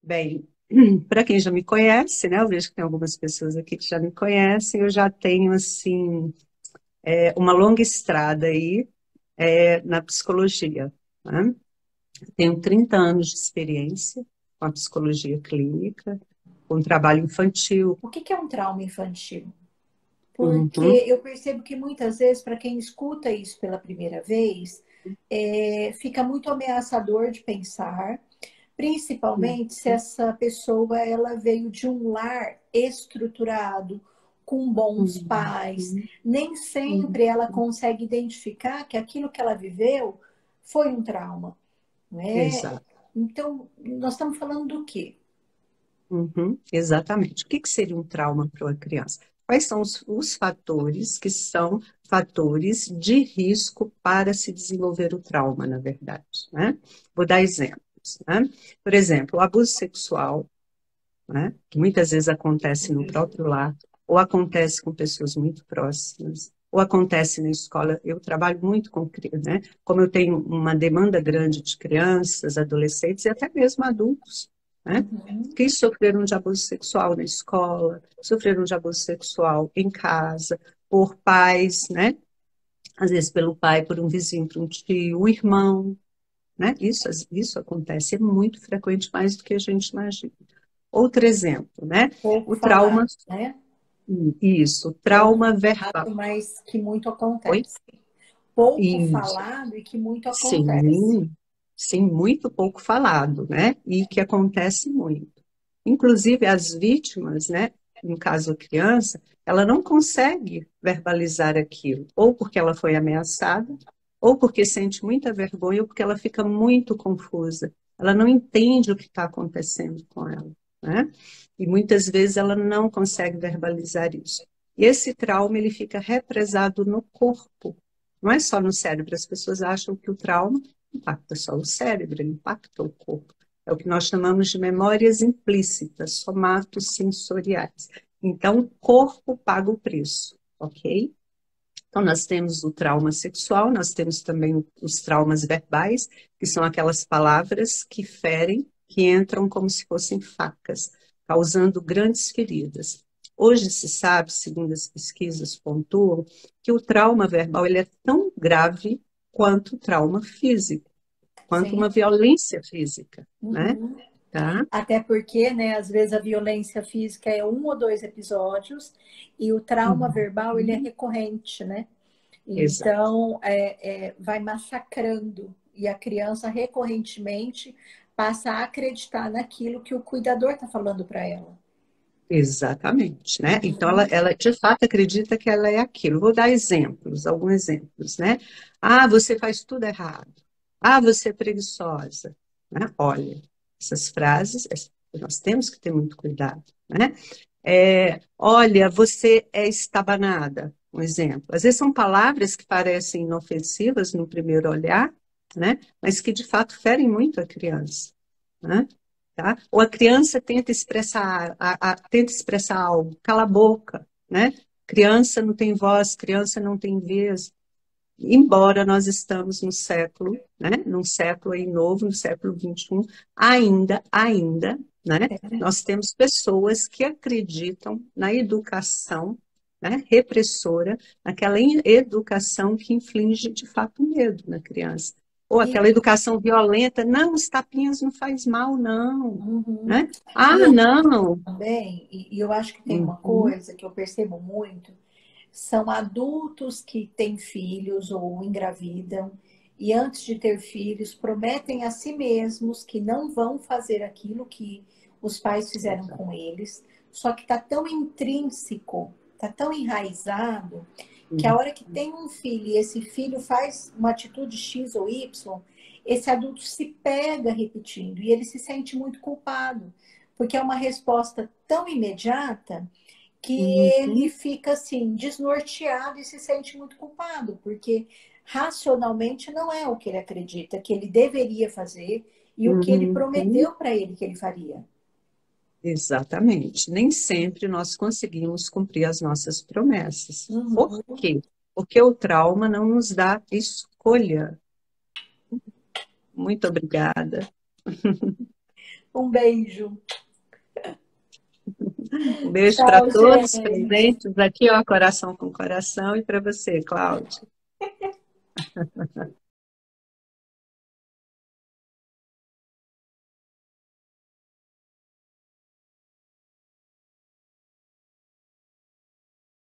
Bem, para quem já me conhece, né? Eu vejo que tem algumas pessoas aqui que já me conhecem. Eu já tenho assim uma longa estrada aí na psicologia, né? Tenho 30 anos de experiência com a psicologia clínica, com trabalho infantil. O que que é um trauma infantil? Porque Uhum, eu percebo que muitas vezes, para quem escuta isso pela primeira vez, fica muito ameaçador de pensar, principalmente se essa pessoa ela veio de um lar estruturado, com bons uhum, pais. uhum, Nem uhum. sempre ela consegue identificar que aquilo que ela viveu foi um trauma, né? Exato. Então, nós estamos falando do quê? Uhum, exatamente. O que que seria um trauma para uma criança? Quais são os fatores que são fatores de risco para se desenvolver o trauma, na verdade, né? Vou dar exemplos, né? Por exemplo, o abuso sexual, né? Que muitas vezes acontece no próprio lar, ou acontece com pessoas muito próximas, ou acontece na escola. Eu trabalho muito com, né? Como eu tenho uma demanda grande de crianças, adolescentes e até mesmo adultos, né? Uhum. Que sofreram de abuso sexual na escola, sofreram de abuso sexual em casa, por pais, né? Às vezes pelo pai, por um vizinho, por um tio, um irmão, né? Isso acontece, é muito frequente, mais do que a gente imagina. Outro exemplo, né? Pouco O trauma, falado, né? isso, Pouco trauma verbal. falado, mas que muito Oi? acontece. Pouco Isso, falado e que muito acontece. sim, sim, muito pouco falado, né? E que acontece muito. Inclusive, as vítimas, né? No caso, a criança, ela não consegue verbalizar aquilo, ou porque ela foi ameaçada, ou porque sente muita vergonha, ou porque ela fica muito confusa. Ela não entende o que está acontecendo com ela, né? E muitas vezes ela não consegue verbalizar isso. E esse trauma, ele fica represado no corpo, não é só no cérebro. As pessoas acham que o trauma impacta só o cérebro, ele impacta o corpo. É o que nós chamamos de memórias implícitas, somatosensoriais. Então, o corpo paga o preço, ok? Então, nós temos o trauma sexual, nós temos também os traumas verbais, que são aquelas palavras que ferem, que entram como se fossem facas, causando grandes feridas. Hoje se sabe, segundo as pesquisas pontuam, que o trauma verbal ele é tão grave quanto o trauma físico, quanto Sim. uma violência física, né? Uhum. Tá? Até porque, né, às vezes a violência física é um ou dois episódios e o trauma verbal ele é Uhum. recorrente, né? Exato. Então, vai massacrando e a criança recorrentemente passa a acreditar naquilo que o cuidador está falando para ela. Exatamente, né? Então Uhum. ela de fato acredita que ela é aquilo. Vou dar exemplos, alguns exemplos, né? Ah, você faz tudo errado. Ah, você é preguiçosa, né? Olha, essas frases nós temos que ter muito cuidado, né? Olha, você é estabanada, um exemplo. Às vezes são palavras que parecem inofensivas no primeiro olhar, né? Mas que de fato ferem muito a criança, né? Tá? Ou a criança tenta expressar, tenta expressar algo, cala a boca, né? Criança não tem voz, criança não tem vez. Embora nós estamos no século, né? Num século aí novo, no século XXI, ainda, né? Nós temos pessoas que acreditam na educação, né? Repressora, naquela educação que inflige de fato medo na criança. Ou aquela E, educação violenta, não, os tapinhas não faz mal, não, uhum. né? Ah, E eu não. também, e eu acho que tem uma Uhum, coisa que eu percebo muito, são adultos que têm filhos ou engravidam e antes de ter filhos prometem a si mesmos que não vão fazer aquilo que os pais fizeram exato. com eles, só que está tão intrínseco, está tão enraizado que a Uhum, hora que tem um filho e esse filho faz uma atitude X ou Y, esse adulto se pega repetindo e ele se sente muito culpado, porque é uma resposta tão imediata que ele uhum, fica assim desnorteado e se sente muito culpado, porque racionalmente não é o que ele acredita que ele deveria fazer e o que ele uhum. prometeu para ele que ele faria. Exatamente. Nem sempre nós conseguimos cumprir as nossas promessas. Por Uhum. quê? Porque o trauma não nos dá escolha. Muito obrigada. Um beijo. Um beijo para Tchau, todos gente. presentes aqui, ó, coração com coração, e para você, Cláudia.